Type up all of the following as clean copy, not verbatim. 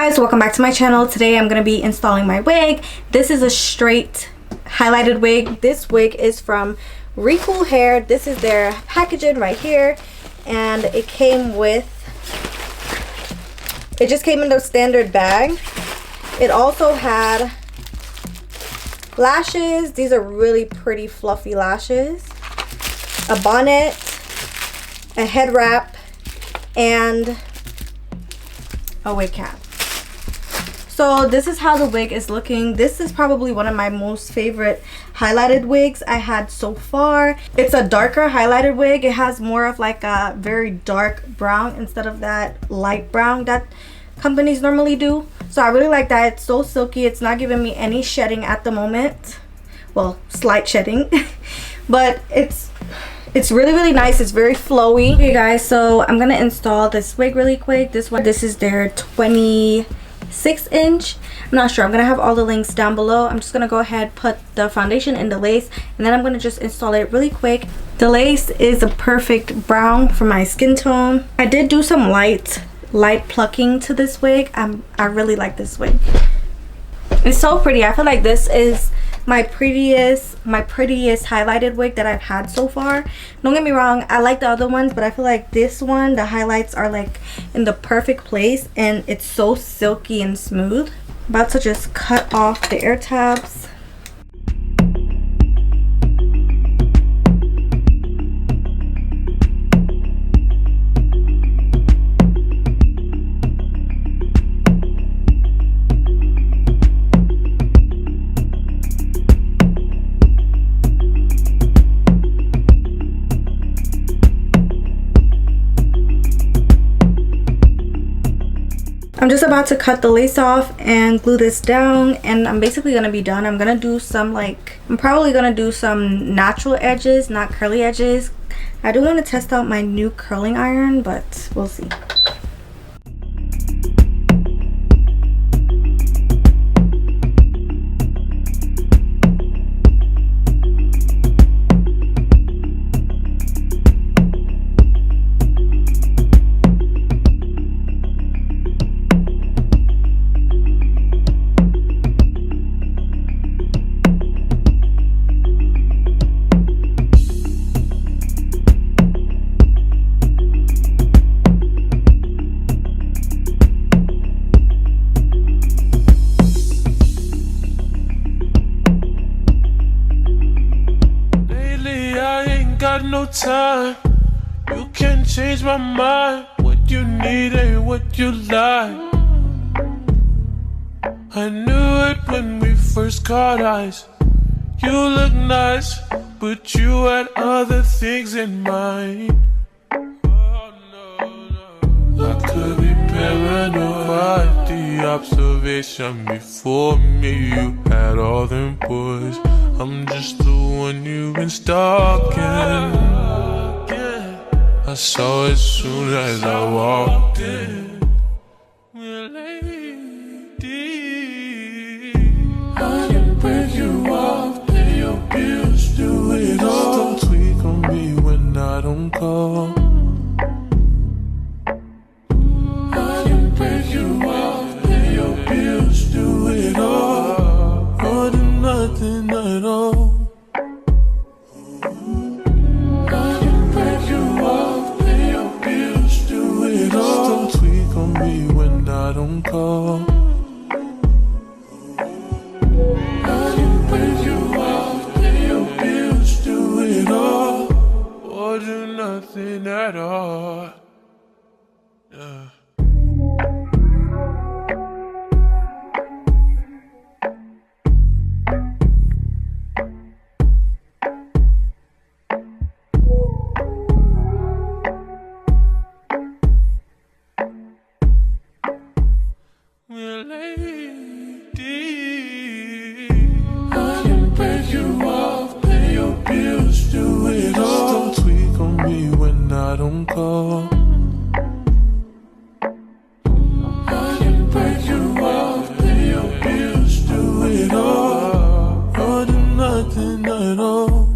guys, welcome back to my channel. Today I'm going to be installing my wig. This is a straight highlighted wig. This wig is from Recool hair. This is their packaging right here, and it just came in the standard bag. It also had lashes. These are really pretty fluffy lashes, a bonnet, a head wrap, and a wig cap. So this is how the wig is looking. This is probably one of my most favorite highlighted wigs I had so far. It's a darker highlighted wig. It has more of like a very dark brown instead of that light brown that companies normally do. So I really like that. It's so silky. It's not giving me any shedding at the moment. Well, slight shedding. But it's really nice. It's very flowy. Okay guys, so I'm gonna install this wig really quick. This is their 26-inch. I'm not sure. I'm gonna have all the links down below. I'm just gonna go ahead, put the foundation in the lace, and then I'm gonna just install it really quick. The lace is a perfect brown for my skin tone. I did do some light plucking to this wig. I really like this wig. It's so pretty. I feel like this is my prettiest highlighted wig that I've had so far. Don't get me wrong, I like the other ones, but I feel like this one, the highlights are like in the perfect place, and it's so silky and smooth. I'm about to just cut off the air tabs. I'm just about to cut the lace off and glue this down, and I'm basically gonna be done. I'm probably gonna do some natural edges, not curly edges. I do want to test out my new curling iron, but we'll see. No time, you can change my mind. What you need ain't what you like. I knew it when we first caught eyes. You look nice, but you had other things in mind. Oh, no. I could be paranoid. The observation before me, you had all them boys. I'm just the one you've been stalking. I saw it soon as I walked in. I can break you off, pay your bills, do it all. Just don't tweak on me when I don't call. I can break you off, pay your bills, do it all. Or do nothing at all. I can break you off, pay your bills, do it all. Just don't tweak on me when I don't call. I can break you off, pay your bills, do it all. Or do nothing at all. Yeah. I can break you off, pay your bills, do it all. Just don't tweak on me when I don't call. I can break you off, pay your bills, do it all. Or do nothing at all.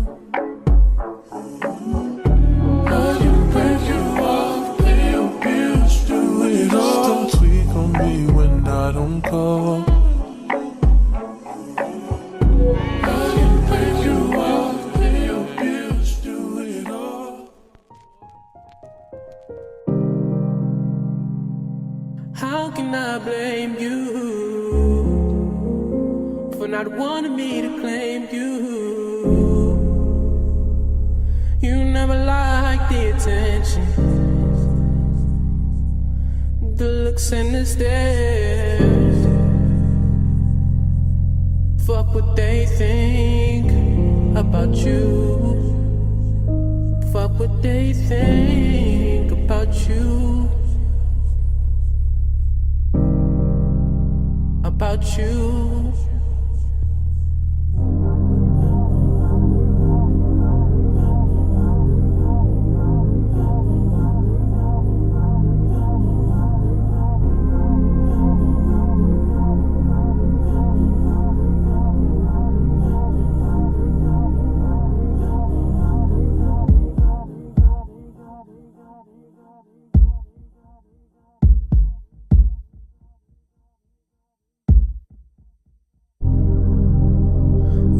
I can break you off, pay your bills, do it all. Just don't tweak on me when I can I blame you for not wanting me to claim you? You never liked the attention, the looks and the stares. Fuck what they think about you. Fuck what they think about you. About you.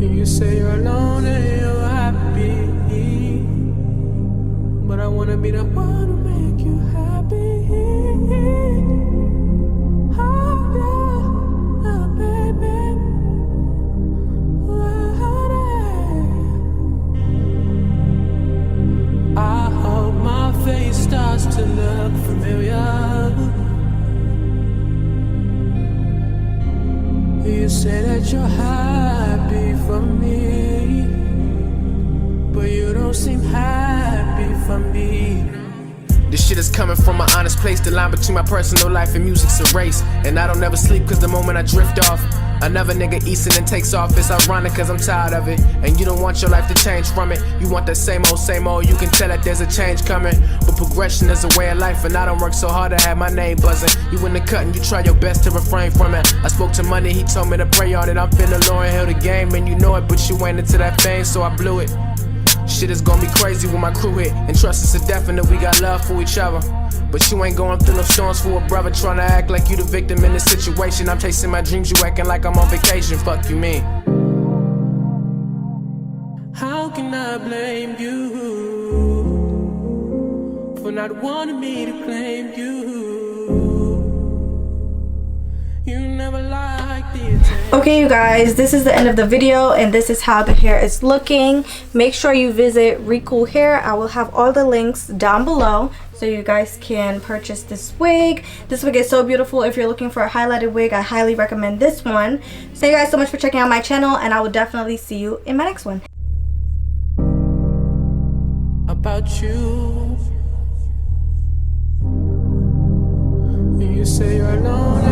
You say you're alone and you're happy, but I wanna be the one to make you happy. Oh, yeah, oh, baby. Oh, I hope my face starts to look familiar. You say that you're happy for me, but you don't seem happy for me. This shit is coming from an honest place. The line between my personal life and music's a race, and I don't ever sleep cause the moment I drift off, another nigga eats it and takes off. It's ironic cause I'm tired of it, and you don't want your life to change from it. You want that same old, you can tell that there's a change coming. But progression is a way of life, and I don't work so hard to have my name buzzing. You in the cut and you try your best to refrain from it. I spoke to money, he told me to pray on it. I'm finna Lauryn Hill the game, and you know it, but you ain't into that fame, so I blew it. Shit is gonna be crazy when my crew hit, and trust us a definite, we got love for each other. But you ain't going through no storms for a brother, trying to act like you the victim in this situation. I'm chasing my dreams, you acting like I'm on vacation. Fuck you mean? How can I blame you for not wanting me to claim you? You never liked the attention. Okay, you guys, this is the end of the video, and this is how the hair is looking. Make sure you visit Recool Hair. I will have all the links down below so you guys can purchase this wig. This wig is so beautiful. If you're looking for a highlighted wig, I highly recommend this one. Thank you guys so much for checking out my channel, and I will definitely see you in my next one. About you, you say you're alone.